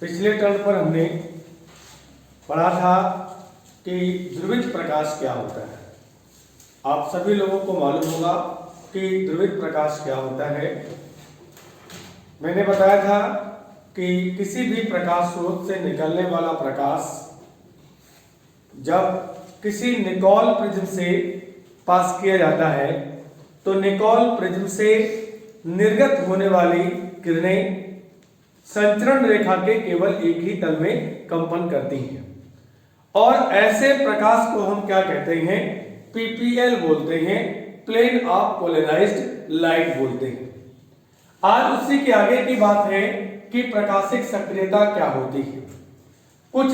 पिछले टर्म पर हमने पढ़ा था कि ध्रुवित प्रकाश क्या होता है। आप सभी लोगों को मालूम होगा कि ध्रुवित प्रकाश क्या होता है। मैंने बताया था कि किसी भी प्रकाश स्रोत से निकलने वाला प्रकाश जब किसी निकोल प्रिज्म से पास किया जाता है तो निकोल प्रिज्म से निर्गत होने वाली किरणें संचरण रेखा के केवल एक ही तल में कंपन करती हैं और ऐसे प्रकाश को हम क्या कहते हैं, पीपीएल बोलते हैं, प्लेन ऑफ पोलराइज्ड लाइट बोलते हैं। आज उसी के आगे की बात है कि प्रकाशिक सक्रियता क्या होती है। कुछ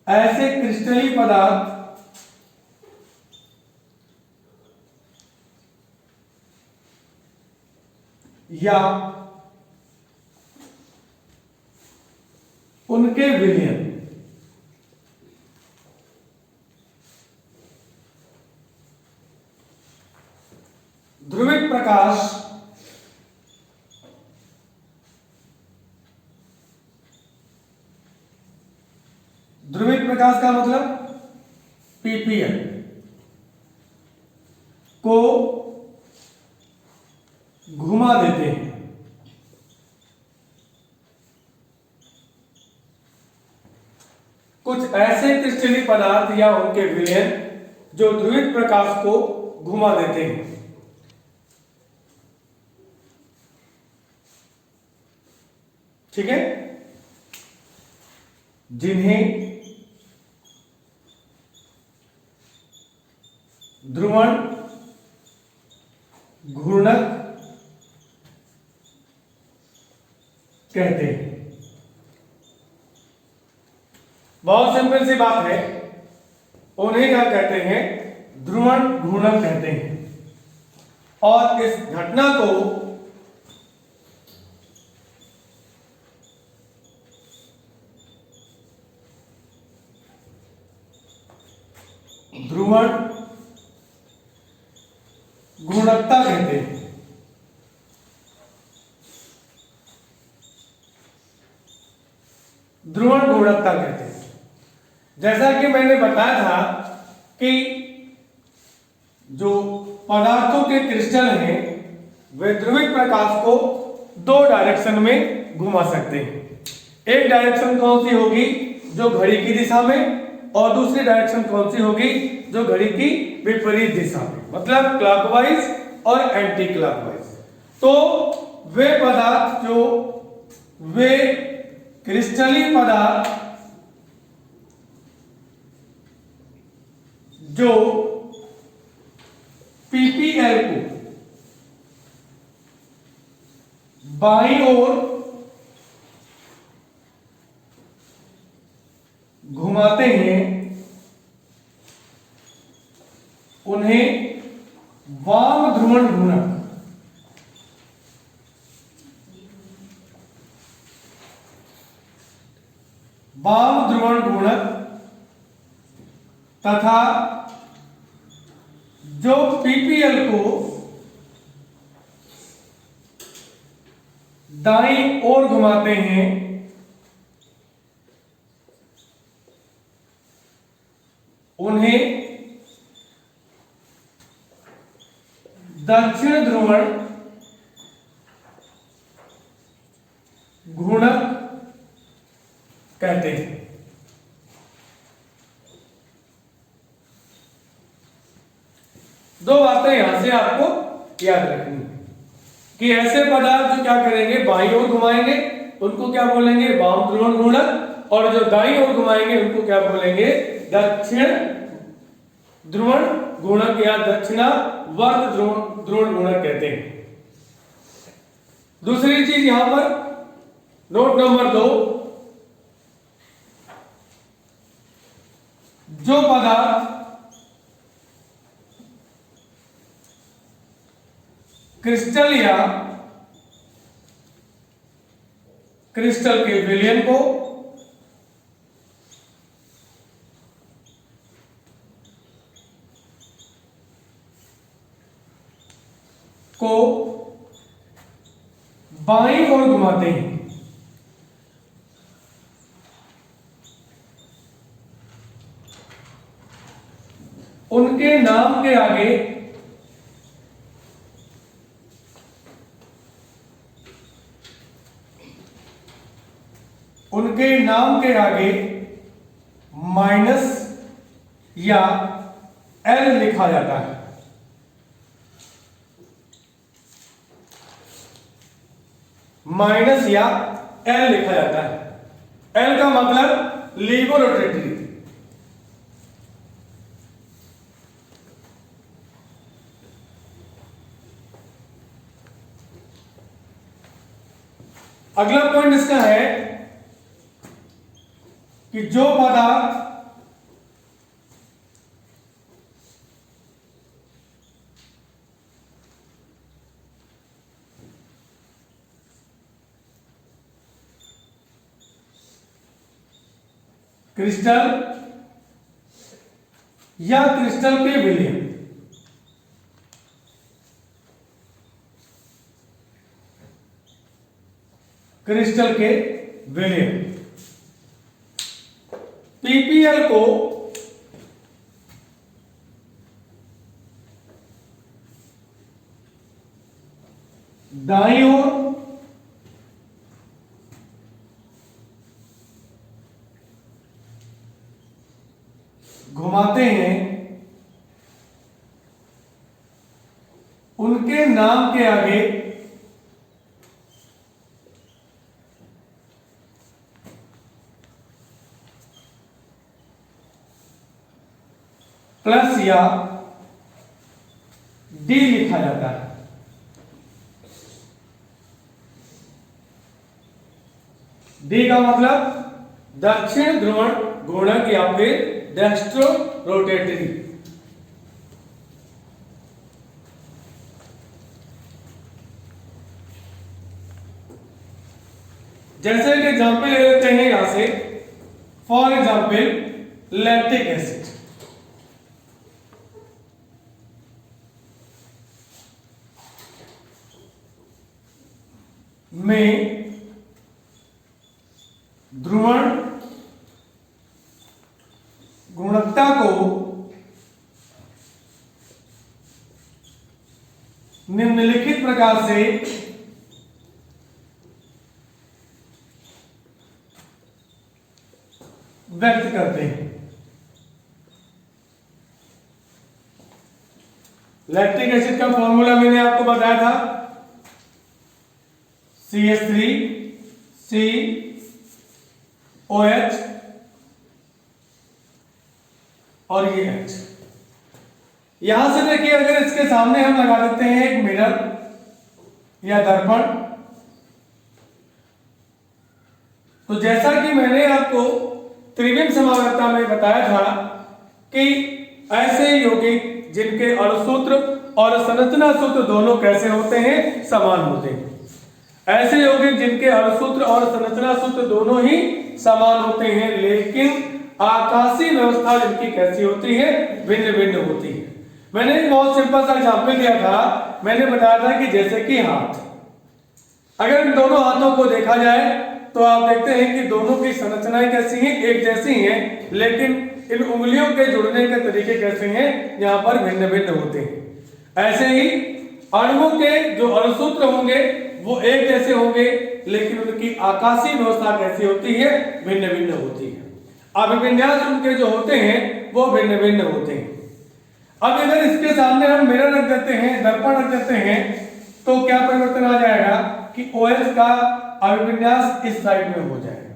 ऐसे क्रिस्टली पदार्थ या उनके विलयन ध्रुवित प्रकाश का मतलब पीपीएल को घुमा देते हैं। कुछ ऐसे क्रिस्टलीय पदार्थ या उनके विलयन जो ध्रुवित प्रकाश को घुमा देते हैं। ठीक है, जिन्हें ध्रुवण घूर्णक कहते हैं। बहुत सिंपल सी बात है, उन्हें क्या कहते हैं, ध्रुवण घूर्णक कहते हैं। और इस घटना को ध्रुवण घूर्णकता कहते हैं। ध्रुवण घूर्णकता कहते हैं। जैसा कि मैंने बताया था कि जो पदार्थों के क्रिस्टल हैं वे ध्रुवित प्रकाश को दो डायरेक्शन में घुमा सकते हैं। एक डायरेक्शन कौन सी होगी, जो घड़ी की दिशा में, और दूसरी डायरेक्शन कौन सी होगी, जो घड़ी की विपरीत दिशा में, मतलब क्लॉकवाइज और एंटी क्लॉकवाइज। तो वे पदार्थ वे क्रिस्टलीय पदार्थ जो पीपीएल को बाईं ओर घुमाते हैं उन्हें वाम ध्रुवण घूर्णक तथा जो पीपीएल को दाईं ओर घुमाते हैं उन्हें दक्षिण ध्रुवण घूर्णक कहते हैं। दो बातें यहां से आपको याद रखनी है कि ऐसे पदार्थ जो क्या करेंगे, बाईं ओर घुमाएंगे, उनको क्या बोलेंगे, वाम ध्रुवण घूर्णक, और जो दाईं ओर घुमाएंगे उनको क्या बोलेंगे, दक्षिण ध्रुवण घूर्णक या दक्षिणावर्त ध्रुवण घूर्णक कहते हैं। दूसरी चीज यहां पर नोट नंबर 2, जो पदार्थ क्रिस्टल या क्रिस्टल के विलयन को बाईं ओर घुमाते हैं, उनके नाम के आगे माइनस या एल लिखा जाता है। माइनस या एल लिखा जाता है। एल का मतलब लीवो रोटेटरी। अगला पॉइंट इसका है कि जो पदार्थ क्रिस्टल या क्रिस्टल के विलयन, क्रिस्टल के विलयन पीपीएल को दाईं ओर घुमाते हैं, उनके नाम के आगे प्लस या डी लिखा जाता है। डी का मतलब दक्षिण ध्रुवण घूर्णक या फिर डेक्स्ट्रो रोटेटरी। जैसे एक एग्जाम्पल ले लेते हैं यहां से, फॉर एग्जाम्पल लैक्टिक एसिड। में ध्रुवण गुणवत्ता को निम्नलिखित प्रकार से व्यक्त करते हैं। लैक्टिक एसिड का फॉर्मूला मैंने आपको बताया था, CH3 COH और ये H। यहां से देखिए, अगर इसके सामने हम लगा देते हैं एक मिरर या दर्पण, तो जैसा कि मैंने आपको त्रिविम समावर्तता में बताया था कि ऐसे यौगिक जिनके अणुसूत्र और संरचना सूत्र दोनों कैसे होते हैं, समान होते हैं। ऐसे यौगिक जिनके अणुसूत्र और संरचना सूत्र दोनों ही समान होते हैं, लेकिन आकाशीय व्यवस्था जिनकी कैसी होती है, भिन्न भिन्न होती है। मैंने एक बहुत सिंपल सा एग्जांपल दिया था। मैंने बताया था कि जैसे कि हाथ, अगर इन दोनों हाथों को देखा जाए तो आप देखते हैं कि दोनों की संरचनाएं कैसी हैं, एक जैसी हैं, लेकिन इन उंगलियों के जुड़ने के तरीके कैसे हैं, यहां पर भिन्न भिन्न होते हैं। ऐसे ही अणुओं के जो अणुसूत्र होंगे वो एक जैसे होंगे, लेकिन उनकी आकाशीय व्यवस्था कैसी होती है, भिन्न भिन्न होती है। अभिविन्यास उनके जो होते हैं वो भिन्न भिन्न होते हैं। अब अगर इसके सामने हम मिरर रख देते हैं, दर्पण रख देते हैं, तो क्या परिवर्तन आ जाएगा कि OH का अभिविन्यास इस साइड में हो जाएगा,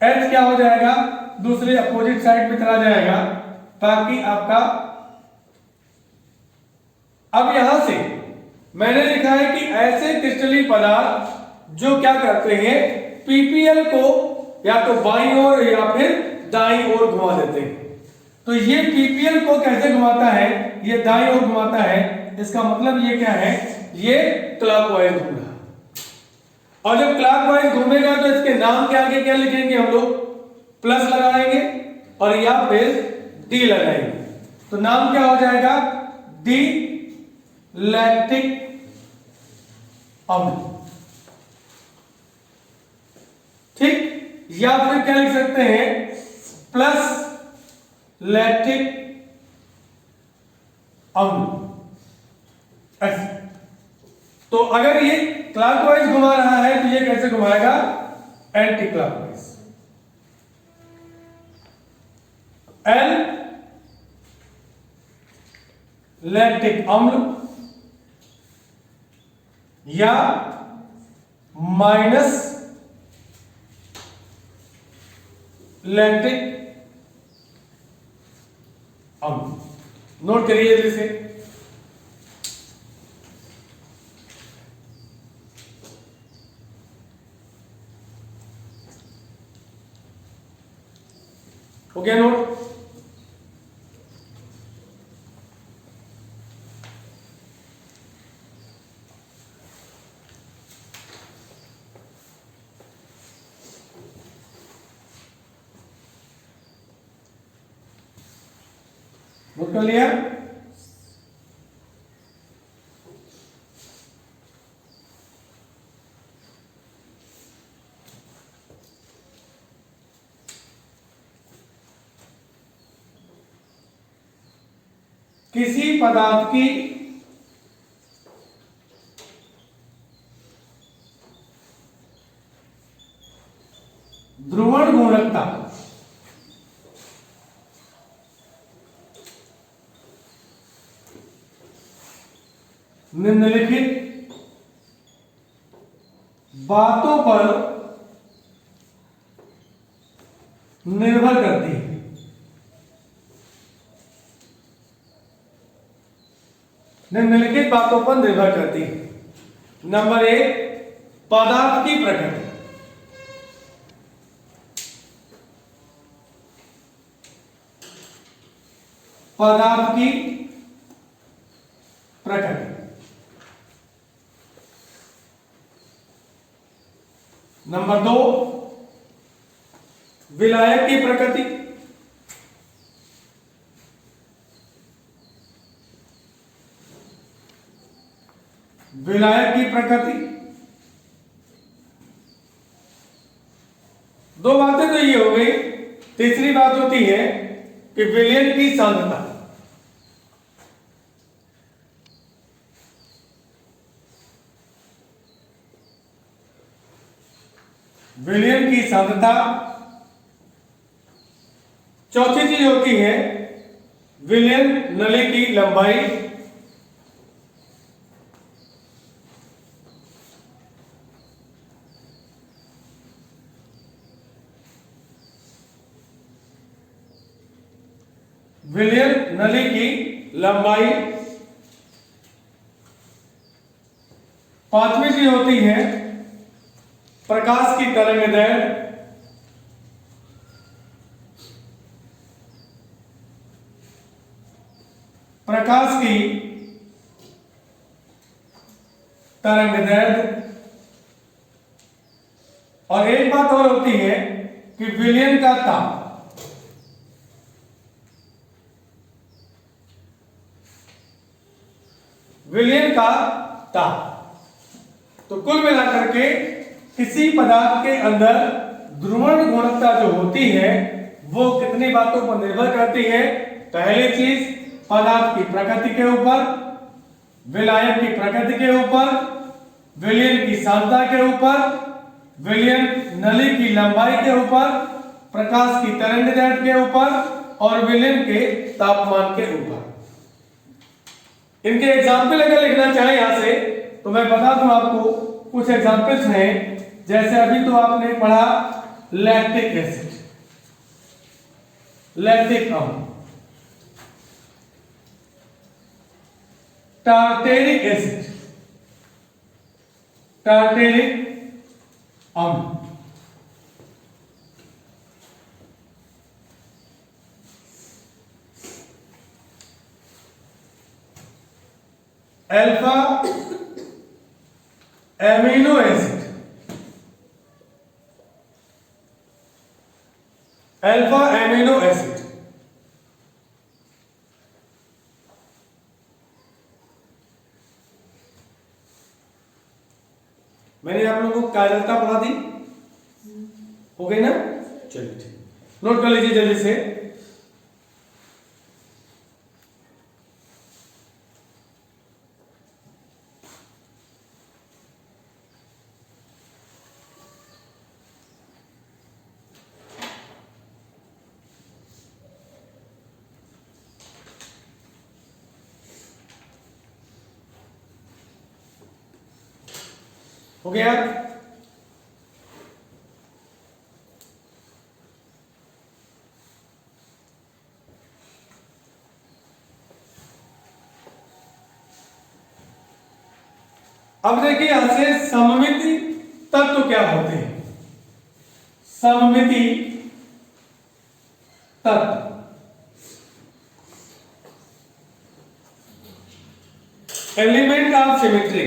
H क्या हो जाएगा, दूसरे अपोजिट साइड में चला जाएगा, ताकि आपका, अब यहां से मैंने लिखा है कि ऐसे क्रिस्टलीय पदार्थ जो क्या करते हैं, पीपीएल को या तो बाईं ओर या फिर दाईं ओर घुमा देते हैं। तो ये पीपीएल को कैसे घुमाता है, ये दाईं ओर घुमाता है। इसका मतलब ये क्या है, ये क्लॉकवाइज घूम रहा है। और जब क्लॉकवाइज घूमेगा तो इसके नाम के आगे क्या लिखेंगे हम लोग, प्लस लगाएंगे और या फिर डी लगाएंगे। तो नाम क्या हो जाएगा, डी लैक्टिक अम्ल। ठीक, या फिर क्या लिख सकते हैं, प्लस लैक्टिक अम्ल ऐसे। तो अगर ये क्लॉकवाइज घुमा रहा है तो ये कैसे घुमाएगा, एंटी क्लॉकवाइज। एल लैक्टिक अम्ल या माइनस लैक्टिक अम्ल। नोट करिए जल्दी से। हो गया नोट? नोट कर लिया? किसी पदार्थ की ध्रुवण गुणवत्ता निम्नलिखित बातों पर निर्भर करती है। निम्नलिखित बातों पर निर्भर करती है। नंबर 1, पदार्थ की प्रकृति। पदार्थ की प्रकृति। नंबर 2, विलायक की प्रकृति। विलायक की प्रकृति। दो बातें तो ये हो गई। तीसरी बात होती है कि विलयन की सांद्रता। विलयन की सांद्रता। चौथी चीज होती है विलयन नली की लंबाई। विलयन नली की लंबाई। पांचवी चीज होती है प्रकाश की तरंगदैर्घ्य। प्रकाश की तरंगदैर्घ्य। और एक बात और होती है कि विलयन का ताप। विलयन का ताप। तो कुल मिलाकर के किसी पदार्थ के अंदर ध्रुवण गुणवत्ता जो होती है वो कितनी बातों पर निर्भर करती है। पहली चीज पदार्थ की प्रकृति के ऊपर, विलायक की प्रकृति के ऊपर, विलयन की सांद्रता के ऊपर, विलयन नली की लंबाई के ऊपर, प्रकाश की तरंगदैर्घ्य के ऊपर और विलयन के तापमान के ऊपर। इनके एग्जाम्पल अगर लिखना चाहें यहां से तो मैं बता दूं आपको कुछ एग्जाम्पल्स हैं। जैसे अभी तो आपने पढ़ा लैक्टिक एसिड, लैक्टिक अम्ल, टार्टेरिक एसिड, टार्टेरिक अम्ल, alpha amino acid, alpha amino acid, मैंने आप लोगों को कायरता पढ़ा दी। हो गई ना? चलिए ठीक, नोट कर लीजिए जल्दी से। हो गया? अब देखिए यहां से सममिति तत्व क्या होते हैं। सममिति तत्व एलिमेंट ऑफ सिमेट्री।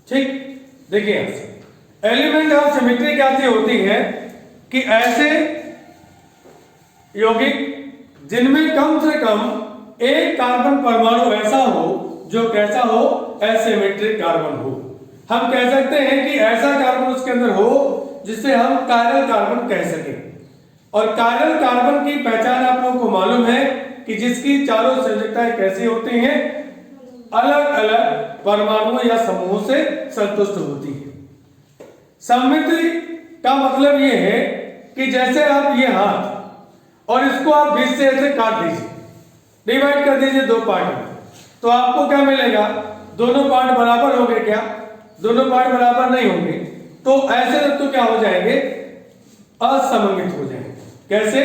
ठीक, देखिए यहां से एलिमेंट ऑफ सिमेट्री क्या होती है कि ऐसे यौगिक जिनमें कम से कम एक कार्बन परमाणु ऐसा हो जो कैसा हो, एसिमेट्रिक कार्बन हो। हम कह सकते हैं कि ऐसा कार्बन उसके अंदर हो जिसे हम कायरल कार्बन कह सकें। और कायरल कार्बन की पहचान आप लोगों को मालूम है कि जिसकी चारों संयोजकताएं कैसी होती हैं, अलग अलग परमाणुओं या समूहों से संतुष्ट होती है। सममिति का मतलब यह है कि जैसे आप ये हाथ और इसको आप बीच से ऐसे काट दीजिए, डिवाइड कर दीजिए दो पार्ट में, तो आपको क्या मिलेगा? दोनों पार्ट बराबर होंगे क्या? दोनों पार्ट बराबर नहीं होंगे, तो ऐसे तत्व क्या हो जाएंगे? असममित हो जाएंगे। कैसे?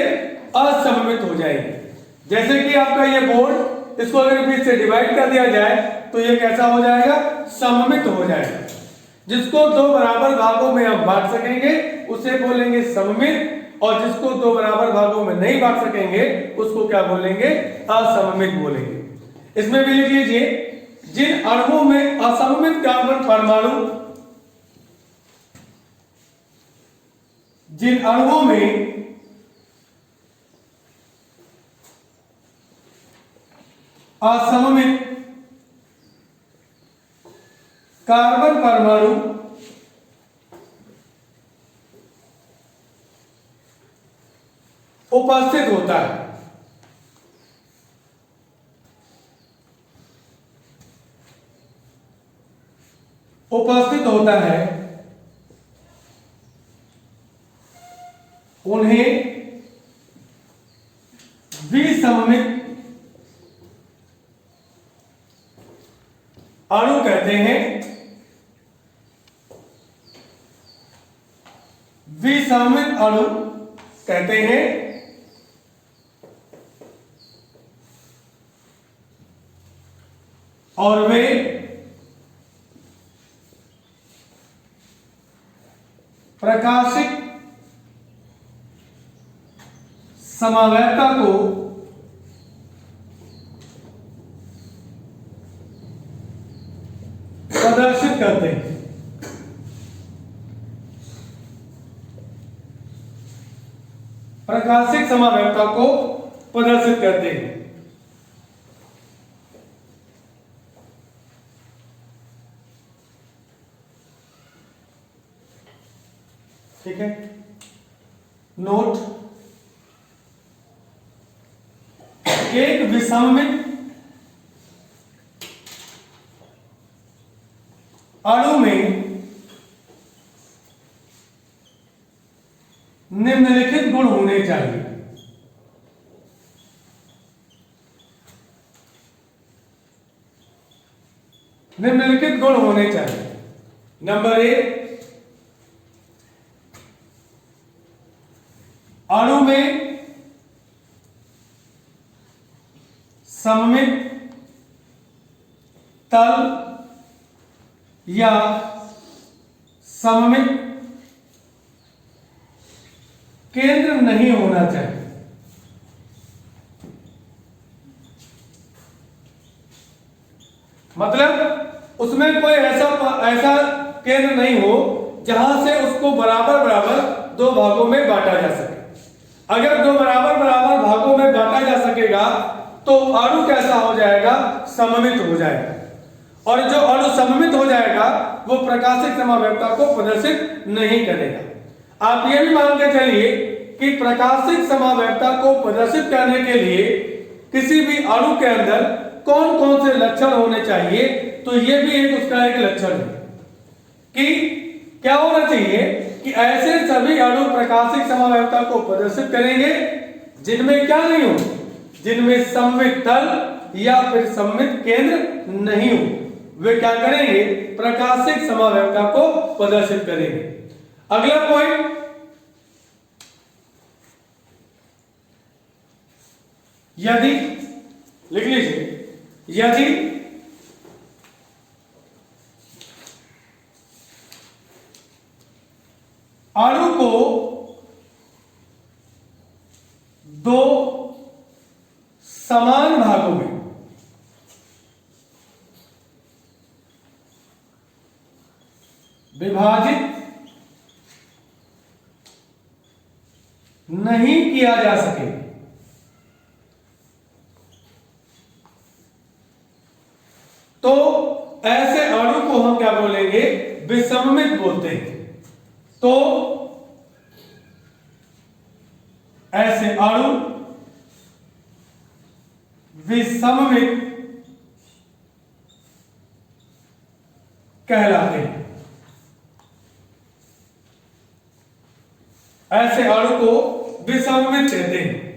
असममित हो जाएंगे। जैसे कि आपका ये बोर्ड, इसको अगर बीच से डिवाइड कर दिया जाए तो ये कैसा हो जाएगा? सममित हो जाएगा। जिसको दो बराबर भागों में हम बांट सकेंगे उसे बोलेंगे सममित, और जिसको दो बराबर भागों में नहीं बांट सकेंगे उसको क्या बोलेंगे? असममित बोलेंगे। इसमें भी लिख लीजिए, जिन अणुओं में असममित कार्बन परमाणु, जिन अणुओं में असममित कार्बन परमाणु उपस्थित होता है, उपस्थित होता है, उन्हें विसममित अणु कहते हैं। विसममित अणु कहते हैं। और वे प्रकाशिक समवेतता को प्रदर्शित करते हैं। प्रकाशिक समवेतता को प्रदर्शित करते हैं। ठीक है, नोट, एक विसममित अणु में निम्नलिखित गुण होने चाहिए। निम्नलिखित गुण होने चाहिए। नंबर 1, अणु में सममित तल या सममित केंद्र नहीं होना चाहिए। मतलब उसमें कोई ऐसा केंद्र नहीं हो जहां से उसको बराबर बराबर दो भागों में बांटा जा सके। अगर दो बराबर बराबर भागों में बांटा जा सकेगा तो अणु कैसा हो जाएगा? सममित हो जाएगा। और जो अणु असममित हो जाएगा वो प्रकाशिक समावयवता को प्रदर्शित नहीं करेगा। आप ये भी मान के चलिए कि प्रकाशिक समावयवता को प्रदर्शित करने के लिए किसी भी अणु के अंदर कौन कौन से लक्षण होने चाहिए, तो ये भी एक उसका एक लक्षण है कि क्या होना चाहिए कि ऐसे सभी अणु प्रकाशिक समावयवता को प्रदर्शित करेंगे जिनमें क्या नहीं हो, जिनमें सममित तल या फिर सममित केंद्र नहीं हो, वे क्या करेंगे, प्रकाशिक समावयवता को प्रदर्शित करेंगे। अगला पॉइंट, यदि लिख लीजिए, यदि अणु को दो समान भागों में विभाजित नहीं किया जा सके तो ऐसे अणु को हम क्या बोलेंगे, विसममित बोलते हैं। तो ऐसे अणु विसममित कहलाते हैं। ऐसे अणु को विसममित कहते हैं।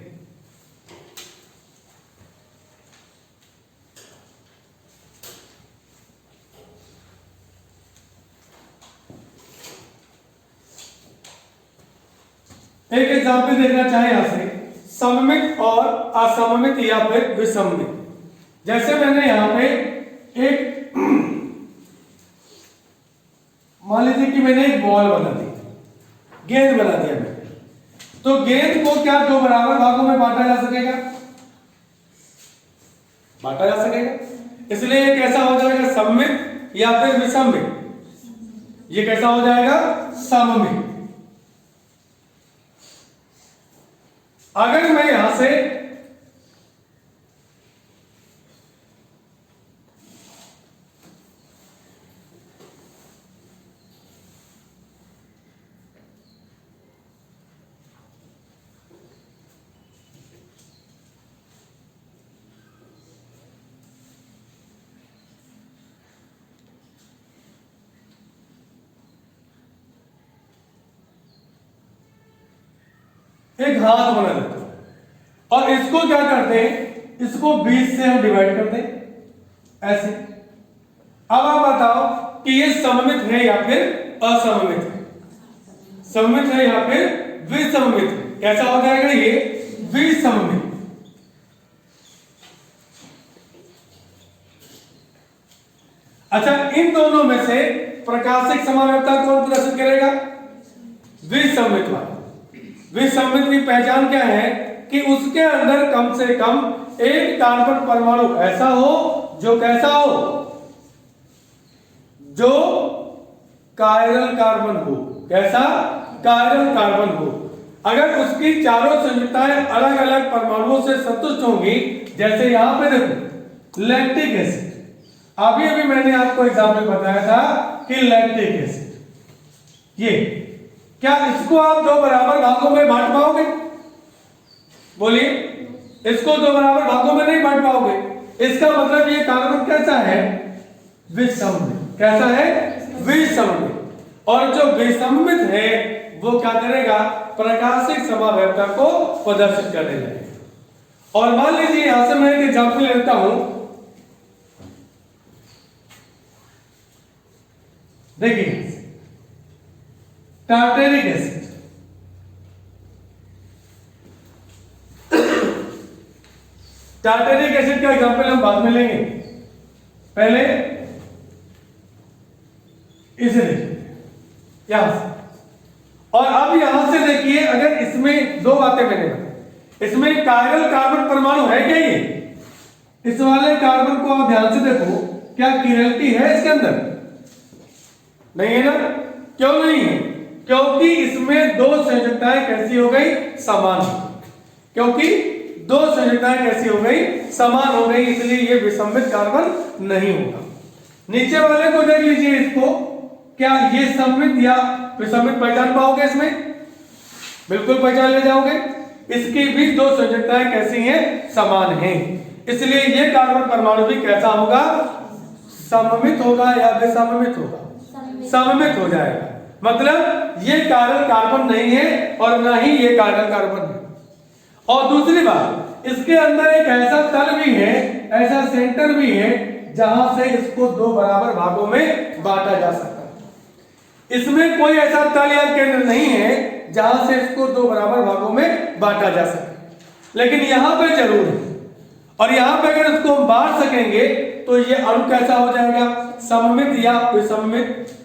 एक एग्जाम्पल देखना चाहे यहां से, सममित और असममित या फिर विसममित। जैसे मैंने यहां पे एक मान लीजिए कि मैंने एक बॉल बना दी, गेंद बना दिया मैंने, तो गेंद को क्या दो बराबर भागों में बांटा जा सकेगा, बांटा जा सकेगा। इसलिए ये कैसा हो जाएगा, सममित या फिर विसममित। ये कैसा हो जाएगा, सममित। अगर मैं यहां से एक हाथ बना लेते हैं और इसको क्या करते हैं, इसको 20 से हम डिवाइड करते हैं ऐसे। अब आप बताओ कि ये सममित है या फिर असममित है, सममित है या फिर विसममित है। कैसा हो जाएगा ये, विसममित। अच्छा, इन दोनों में से प्रकाशिक समावयवता कौन प्रदर्शित करेगा, विसममित वाला। विसममित की पहचान क्या है कि उसके अंदर कम से कम एक कार्बन परमाणु ऐसा हो जो कैसा हो, जो कायरल कार्बन हो। कैसा, कायरल कार्बन हो। अगर उसकी चारों संयुक्ताएं अलग अलग परमाणुओं से संतुष्ट होंगी, जैसे यहां पे देखो लैक्टिक एसिड, अभी अभी मैंने आपको एग्जाम्पल बताया था कि लैक्टिक एसिड, ये क्या इसको आप दो बराबर भागों में बांट पाओगे, बोलिए, इसको दो बराबर भागों में नहीं बांट पाओगे। इसका मतलब ये कार्बन कैसा है, विसममित। कैसा है, विसममित। और जो विसममित है वो क्या करेगा, प्रकाशिक समावयवता को प्रदर्शित करने लगेगा। और मान लीजिए यहां से मैं एक एग्जाम्पल लेता हूं, देखिए टार्टेरिक एसिड, टार्टेरिक एसिड का एग्जांपल हम बाद में लेंगे, पहले इसे देखिए यहां से। और अब यहां से देखिए, अगर इसमें दो बातें मैंने बताई, इसमें कायरल कार्बन परमाणु है क्या, ये इस वाले कार्बन को आप ध्यान से देखो, क्या किरलिटी है इसके अंदर, नहीं है ना। क्यों नहीं है, क्योंकि इसमें दो संयुक्ताएं कैसी हो गई, समान। क्योंकि दो संयुक्ताएं कैसी हो गई, समान हो गई, इसलिए ये विसममित कार्बन नहीं होगा। नीचे वाले को देख लीजिए, इसको क्या ये सममित या विसमित पहचान पाओगे? इसमें बिल्कुल पहचान ले जाओगे। इसकी भी दो संयोजकताएं कैसी हैं? समान हैं। इसलिए ये कार्बन परमाणु भी कैसा होगा? सममित होगा या विसममित होगा? सममित हो जाएगा। मतलब ये कार्बन कार्बन नहीं है और ना ही ये कार्बन कार्बन है। और दूसरी बात, इसके अंदर एक ऐसा तल भी है, ऐसा सेंटर भी है जहां से इसको दो बराबर भागों में बांटा जा सकता है। इसमें कोई ऐसा तल या केंद्र नहीं है जहां से इसको दो बराबर भागों में बांटा जा सके, लेकिन यहां पे जरूर है। और यहां पे अगर इसको हम बांट सकेंगे तो ये अणु कैसा हो जाएगा? सममित या विसममित?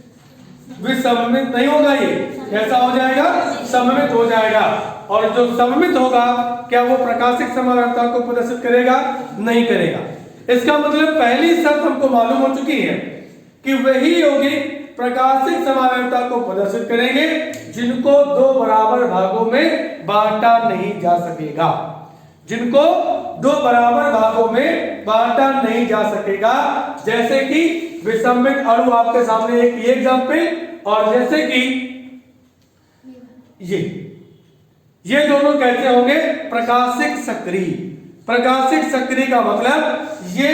विसममित नहीं होगा, ये कैसा हो जाएगा? सममित हो जाएगा। और जो सममित होगा क्या वो प्रकाशिक समावयवता को प्रदर्शित करेगा? नहीं करेगा। इसका मतलब पहली शर्त हमको मालूम हो चुकी है कि वही यौगिक प्रकाशिक समावयवता को प्रदर्शित करेंगे जिनको दो बराबर भागों में बांटा नहीं जा सकेगा। जिनको दो बराबर भागों में बांटा नहीं जा सकेगा, जैसे कि विसममित अणु आपके सामने एक ये एग्जांपल, और जैसे कि ये दोनों कैसे होंगे? प्रकाशिक सक्रिय। प्रकाशिक सक्रिय का मतलब ये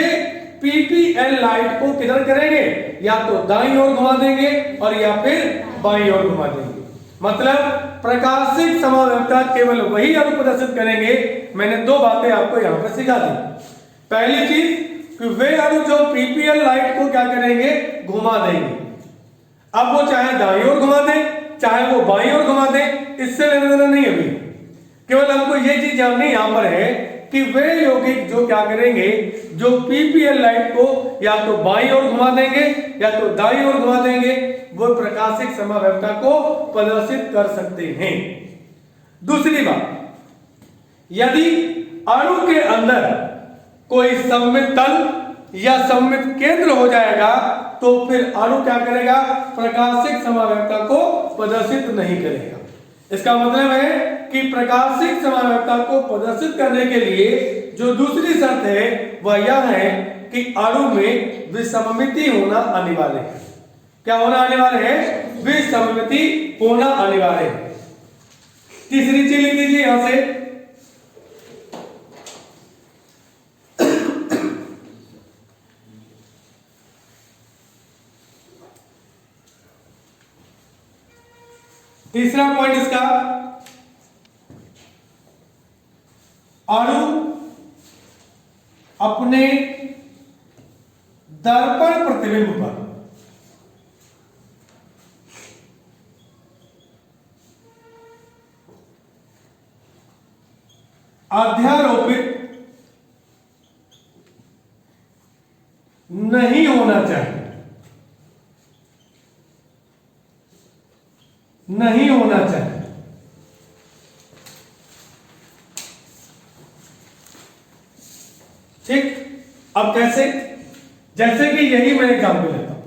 पीपीएल लाइट को किधर करेंगे? या तो दाईं ओर घुमा देंगे और या फिर बाईं ओर घुमा देंगे। मतलब प्रकाशिक समावयवता केवल वही अणु प्रदर्शित करेंगे। मैंने दो बातें आपको यहां पर सिखा दी। पहली चीज कि वे अणु जो पीपीएल लाइट को क्या करेंगे? घुमा देंगे। अब वो चाहे दाईं ओर घुमा दे, चाहे वो बाईं ओर घुमा दे, इससे लेना देना नहीं। अभी केवल हमको ये चीज जाननी यहां पर है कि वे यौगिक जो क्या करेंगे, जो पीपीएल लाइट को या तो बाईं ओर घुमा देंगे या तो दाईं ओर घुमा देंगे, वो प्रकाशिक समावयवता को प्रदर्शित कर सकते हैं। दूसरी बात, यदि अणु के अंदर कोई सममित तल या सममित केंद्र हो जाएगा तो फिर अणु क्या करेगा? प्रकाशिक समावयवता को प्रदर्शित नहीं करेगा। इसका मतलब है कि प्रकाशिक समावयवता को प्रदर्शित करने के लिए जो दूसरी शर्त है वह यह है कि अणु में विसममिति होना अनिवार्य है। क्या होना अनिवार्य है? विसममिति होना अनिवार्य है। तीसरी चीज लिख दीजिए यहां से, तीसरा पॉइंट इसका, अणु अपने दर्पण प्रतिबिंब पर अध्यारोपित नहीं होना चाहिए। नहीं होना चाहिए। ठीक, अब कैसे? जैसे कि यही मैं एग्जाम्पल लेता हूं,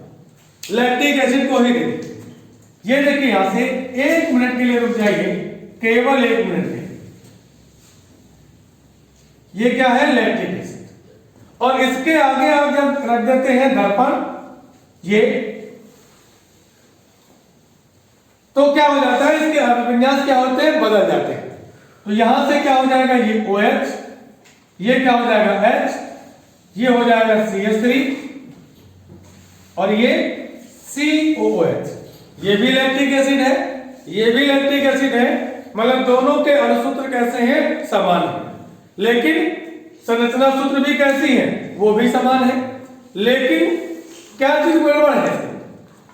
लैक्टिक एसिड को ही देखिए। ये देखिए यहां से 1 मिनट के लिए रुक जाइए, केवल 1 मिनट के। ये क्या है? Lactic acid. और इसके आगे आप जब रख देते हैं दर्पण, ये तो क्या हो जाता है? इसके अभिविन्यास क्या होते हैं? बदल जाते हैं। तो यहां से क्या हो जाएगा? ये OH, ये क्या हो जाएगा? H, ये हो जाएगा CH3 और ये COOH। ये भी लैक्टिक एसिड है, ये भी लैक्टिक एसिड है। मतलब दोनों के अणुसूत्र कैसे हैं? समान है। लेकिन संरचना सूत्र भी कैसी है? वो भी समान है। लेकिन क्या चीज गड़बड़ है?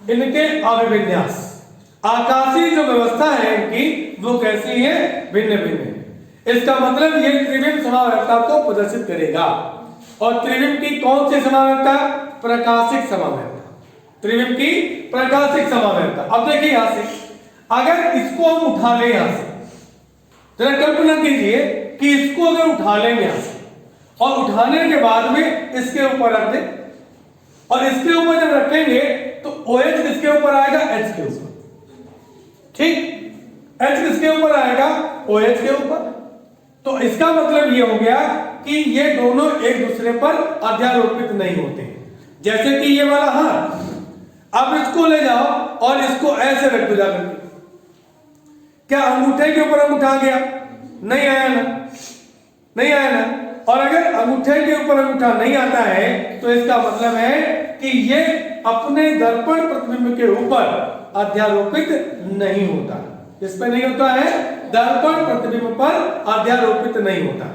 इनके अभिविन्यास, आकाशीय जो व्यवस्था है इनकी, वो कैसी है? भिन्न भिन्न है। इसका मतलब ये त्रिविम समावयवता को प्रदर्शित करेगा। और त्रिविम की कौन सी समावयवता? प्रकाशिक समावयवता। त्रिविम की प्रकाशिक समावयवता। अब देखिए यहां से अगर इसको हम उठा लें, यहां से जरा कल्पना कीजिए कि इसको अगर उठा लेंगे यहां से और उठाने के बाद में इसके ऊपर रख दें, और इसके ऊपर जब रखेंगे तो OH किसके ऊपर आएगा? H के ऊपर। ठीक, H किसके ऊपर आएगा? OH के ऊपर। तो इसका मतलब ये हो गया कि ये दोनों एक दूसरे पर अध्यारोपित नहीं होते हैं। जैसे कि ये वाला हाथ, अब इसको ले जाओ और इसको ऐसे रख दो जाकर के, क्या अंगूठे के ऊपर अंगूठा आ गया? नहीं आया ना, नहीं आया ना। और अगर अंगूठे के ऊपर अंगूठा नहीं आता है तो इसका मतलब है कि ये अपने दर्पण प्रतिबिंब के ऊपर अध्यारोपित नहीं होता। किस पे नहीं होता है? दर्पण प्रतिबिंब पर अध्यारोपित नहीं होता।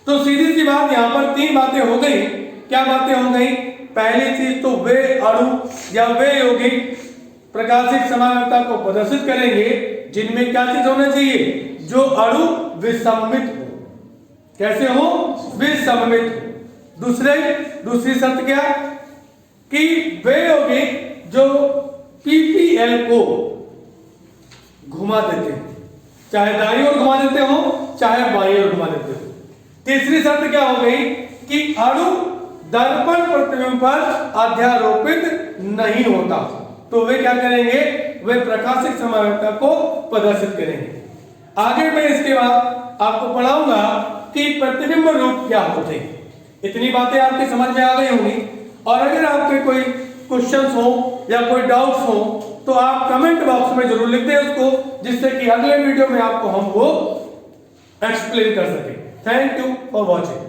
तो सीधी सी बात, यहां पर तीन बातें हो गई। क्या बातें हो गई? पहली चीज तो वे अणु या वे यौगिक प्रकाशिक समानता को प्रदर्शित करेंगे जिनमें क्या चीज होना चाहिए? जो अणु विसम्मित हो। कैसे हो? विसम्मित। दूसरी शर्त क्या? कि वे यौगिक जो पीपीएल को घुमा देते हैं, चाहे दाईं ओर घुमा देते हो चाहे बाईं ओर घुमा देते हो। तीसरी शर्त क्या हो गई? कि अणु दर्पण प्रतिबिंब पर अध्यारोपित नहीं होता। तो वे क्या करेंगे? वे प्रकाशिक समानता को प्रदर्शित करेंगे। आगे मैं इसके बाद आपको पढ़ाऊंगा कि प्रतिबिंब रूप क्या होते हैं। इतनी बातें आपकी समझ में आ गई होंगी। और अगर आपके कोई क्वेश्चंस हो या कोई डाउट्स हो तो आप कमेंट बॉक्स में जरूर लिख दें उसको, जिससे कि अगले वीडियो में आपको हम वो एक्सप्लेन कर सके। Thank you for watching.